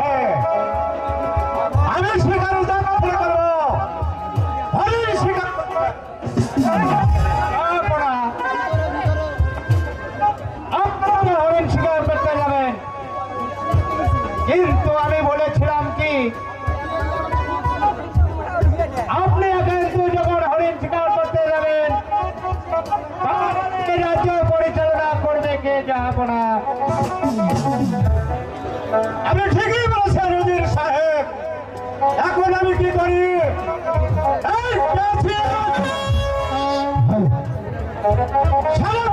আছে আমি শিকার উদ্ধার করবো হরিণ শিকার আপনারা হরিণ শিকার করতে যাবেন কিন্তু আমি বলেছিলাম কি আপনি কিন্তু যখন হরিণ শিকার করতে যাবেন রাজ্য পরিচালনা করবে কে যাব না আপনি ঠিকই বলেছেন উজির সাহেব এখন আমি কি করি সারা